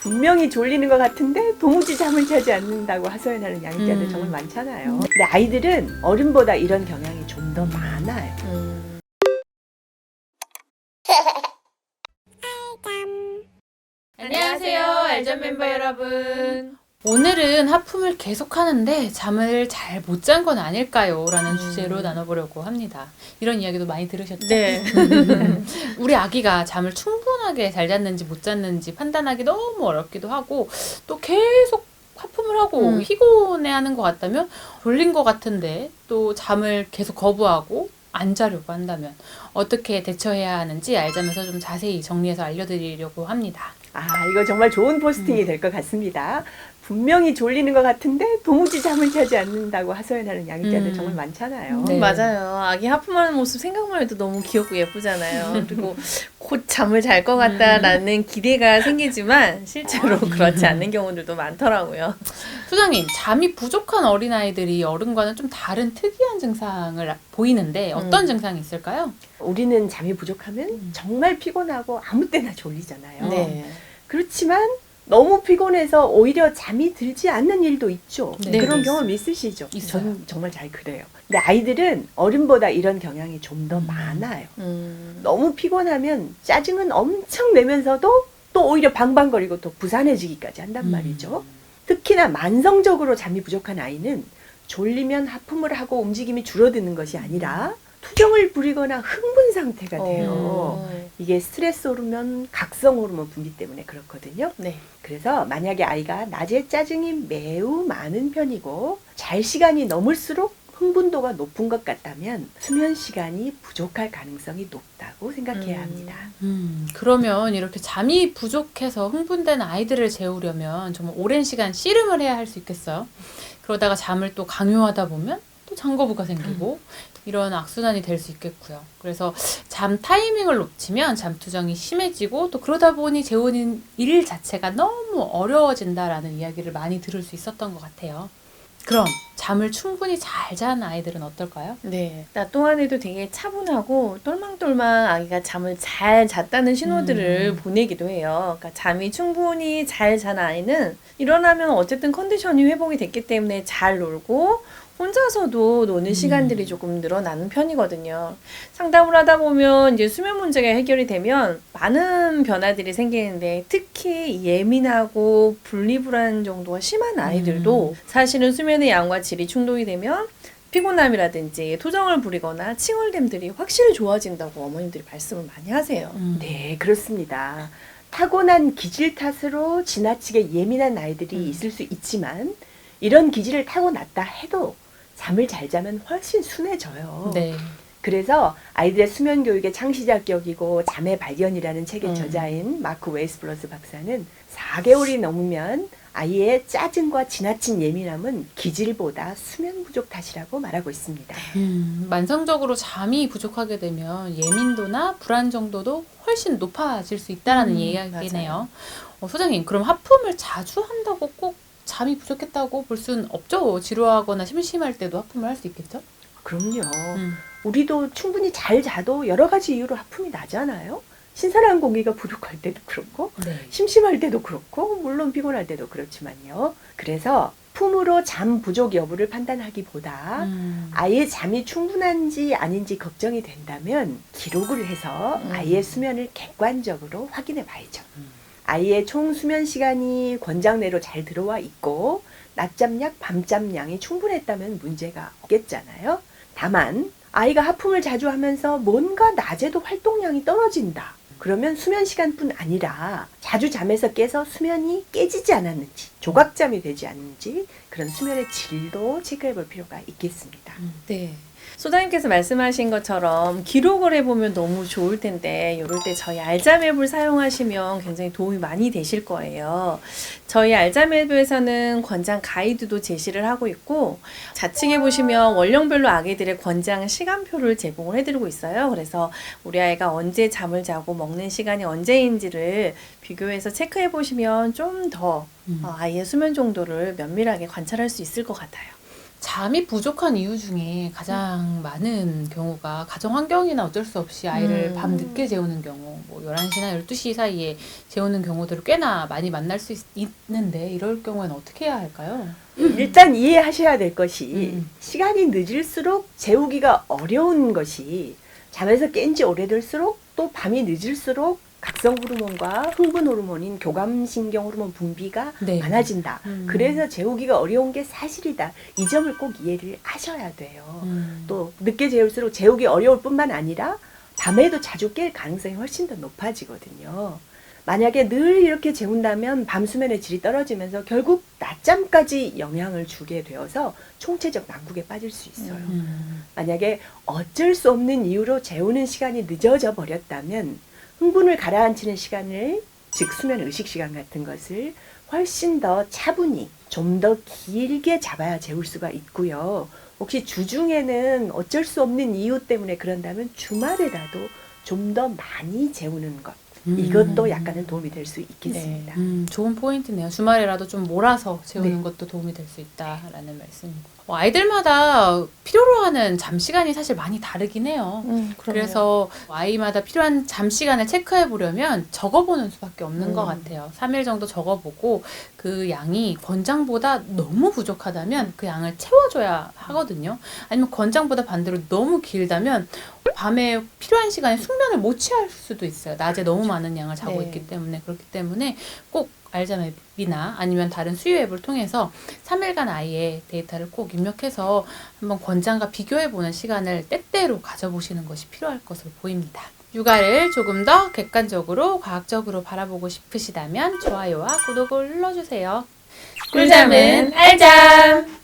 분명히 졸리는 것 같은데 도무지 잠을 자지 않는다고 하소연하는 양육자들 정말 많잖아요. 근데 아이들은 어른보다 이런 경향이 좀 더 많아요. 안녕하세요, 알전 멤버 여러분. 오늘은 하품을 계속 하는데 잠을 잘 못 잔 건 아닐까요? 라는 주제로 나눠보려고 합니다. 이런 이야기도 많이 들으셨죠? 네. 우리 아기가 잠을 충분하게 잘 잤는지 못 잤는지 판단하기 너무 어렵기도 하고 또 계속 하품을 하고 피곤해하는 것 같다면 졸린 것 같은데 또 잠을 계속 거부하고 안 자려고 한다면 어떻게 대처해야 하는지 알자면서 좀 자세히 정리해서 알려드리려고 합니다. 이거 정말 좋은 포스팅이 될 것 같습니다. 분명히 졸리는 것 같은데 도무지 잠을 자지 않는다고 하소연하는 양육자들 정말 많잖아요. 네. 맞아요. 아기 하품하는 모습 생각만 해도 너무 귀엽고 예쁘잖아요. 그리고 곧 잠을 잘 것 같다라는 기대가 생기지만 실제로 그렇지 않는 경우들도 많더라고요. 소장님, 잠이 부족한 어린아이들이 어른과는 좀 다른 특이한 증상을 보이는데 어떤 증상이 있을까요? 우리는 잠이 부족하면 정말 피곤하고 아무 때나 졸리잖아요. 네. 그렇지만 너무 피곤해서 오히려 잠이 들지 않는 일도 있죠. 네, 그런 네, 경험 있으시죠? 있어요. 저는 정말 잘 그래요. 근데 아이들은 어른보다 이런 경향이 좀 더 많아요. 너무 피곤하면 짜증은 엄청 내면서도 또 오히려 방방거리고 또 부산해지기까지 한단 말이죠. 특히나 만성적으로 잠이 부족한 아이는 졸리면 하품을 하고 움직임이 줄어드는 것이 아니라 투정을 부리거나 흥분 상태가 돼요. 이게 스트레스 호르몬, 각성 호르몬 분비 때문에 그렇거든요. 네. 그래서 만약에 아이가 낮에 짜증이 매우 많은 편이고 잘 시간이 넘을수록 흥분도가 높은 것 같다면 수면 시간이 부족할 가능성이 높다고 생각해야 합니다. 그러면 이렇게 잠이 부족해서 흥분된 아이들을 재우려면 정말 오랜 시간 씨름을 해야 할 수 있겠어요. 그러다가 잠을 또 강요하다 보면 또 잠거부가 생기고 이런 악순환이 될 수 있겠고요. 그래서 잠 타이밍을 놓치면 잠투정이 심해지고 또 그러다 보니 재우는 일 자체가 너무 어려워진다라는 이야기를 많이 들을 수 있었던 것 같아요. 그럼 잠을 충분히 잘 잔 아이들은 어떨까요? 네. 나 동안에도 되게 차분하고 똘망똘망 아기가 잠을 잘 잤다는 신호들을 보내기도 해요. 그러니까 잠이 충분히 잘 잔 아이는 일어나면 어쨌든 컨디션이 회복이 됐기 때문에 잘 놀고 혼자서도 노는 시간들이 조금 늘어나는 편이거든요. 상담을 하다 보면 이제 수면 문제가 해결이 되면 많은 변화들이 생기는데 특히 예민하고 분리불안 정도가 심한 아이들도 사실은 수면의 양과 질이 충돌이 되면 피곤함이라든지 토정을 부리거나 칭얼댐들이 확실히 좋아진다고 어머님들이 말씀을 많이 하세요. 네, 그렇습니다. 타고난 기질 탓으로 지나치게 예민한 아이들이 있을 수 있지만 이런 기질을 타고났다 해도 잠을 잘 자면 훨씬 순해져요. 네. 그래서 아이들의 수면 교육의 창시자격이고 잠의 발견이라는 책의 저자인 마크 웨이스블러스 박사는 4개월이 넘으면 아이의 짜증과 지나친 예민함은 기질보다 수면 부족 탓이라고 말하고 있습니다. 만성적으로 잠이 부족하게 되면 예민도나 불안 정도도 훨씬 높아질 수 있다는 이야기네요. 소장님, 그럼 하품을 자주 한다고 꼭 잠이 부족했다고 볼 수는 없죠? 지루하거나 심심할 때도 하품을 할 수 있겠죠? 그럼요. 우리도 충분히 잘 자도 여러 가지 이유로 하품이 나잖아요. 신선한 공기가 부족할 때도 그렇고 네. 심심할 때도 그렇고 물론 피곤할 때도 그렇지만요. 그래서 품으로 잠 부족 여부를 판단하기보다 아이의 잠이 충분한지 아닌지 걱정이 된다면 기록을 해서 아이의 수면을 객관적으로 확인해 봐야죠. 아이의 총 수면 시간이 권장내로 잘 들어와 있고 낮잠약, 밤잠량이 충분했다면 문제가 없겠잖아요. 다만 아이가 하품을 자주 하면서 뭔가 낮에도 활동량이 떨어진다. 그러면 수면 시간뿐 아니라 자주 잠에서 깨서 수면이 깨지지 않았는지, 조각잠이 되지 않는지 그런 수면의 질도 체크해 볼 필요가 있겠습니다. 네. 소장님께서 말씀하신 것처럼 기록을 해보면 너무 좋을 텐데 이럴 때 저희 알잠 앱을 사용하시면 굉장히 도움이 많이 되실 거예요. 저희 알잠 앱에서는 권장 가이드도 제시를 하고 있고 좌측에 보시면 원령별로 아기들의 권장 시간표를 제공을 해드리고 있어요. 그래서 우리 아이가 언제 잠을 자고 먹는 시간이 언제인지를 비교해서 체크해 보시면 좀 더 아이의 수면 정도를 면밀하게 관찰할 수 있을 것 같아요. 잠이 부족한 이유 중에 가장 많은 경우가 가정 환경이나 어쩔 수 없이 아이를 밤 늦게 재우는 경우, 뭐 11시나 12시 사이에 재우는 경우들을 꽤나 많이 만날 수 있는데 이럴 경우에는 어떻게 해야 할까요? 일단 이해하셔야 될 것이 음. 시간이 늦을수록 재우기가 어려운 것이 잠에서 깬 지 오래될수록 또 밤이 늦을수록 각성 호르몬과 흥분 호르몬인 교감신경 호르몬 분비가 네. 많아진다. 그래서 재우기가 어려운 게 사실이다. 이 점을 꼭 이해를 하셔야 돼요. 또 늦게 재울수록 재우기 어려울 뿐만 아니라 밤에도 자주 깰 가능성이 훨씬 더 높아지거든요. 만약에 늘 이렇게 재운다면 밤 수면의 질이 떨어지면서 결국 낮잠까지 영향을 주게 되어서 총체적 난국에 빠질 수 있어요. 만약에 어쩔 수 없는 이유로 재우는 시간이 늦어져 버렸다면 흥분을 가라앉히는 시간을, 즉 수면 의식 시간 같은 것을 훨씬 더 차분히 좀 더 길게 잡아야 재울 수가 있고요. 혹시 주중에는 어쩔 수 없는 이유 때문에 그런다면 주말에라도 좀 더 많이 재우는 것, 이것도 약간은 도움이 될 수 있겠습니다. 좋은 포인트네요. 주말에라도 좀 몰아서 재우는 네. 것도 도움이 될 수 있다라는 말씀이고. 아이들마다 필요로 하는 잠 시간이 사실 많이 다르긴 해요. 그래서 아이마다 필요한 잠 시간을 체크해 보려면 적어보는 수밖에 없는 것 같아요. 3일 정도 적어보고 그 양이 권장보다 너무 부족하다면 그 양을 채워줘야 하거든요. 아니면 권장보다 반대로 너무 길다면 밤에 필요한 시간에 숙면을 못 취할 수도 있어요. 낮에 너무 많은 양을 자고 네. 있기 때문에. 그렇기 때문에 꼭 알자맵이나 아니면 다른 수유 앱을 통해서 3일간 아이의 데이터를 꼭 입력해서 한번 권장과 비교해보는 시간을 때때로 가져보시는 것이 필요할 것으로 보입니다. 육아를 조금 더 객관적으로 과학적으로 바라보고 싶으시다면 좋아요와 구독을 눌러주세요. 꿀잠은 알잠!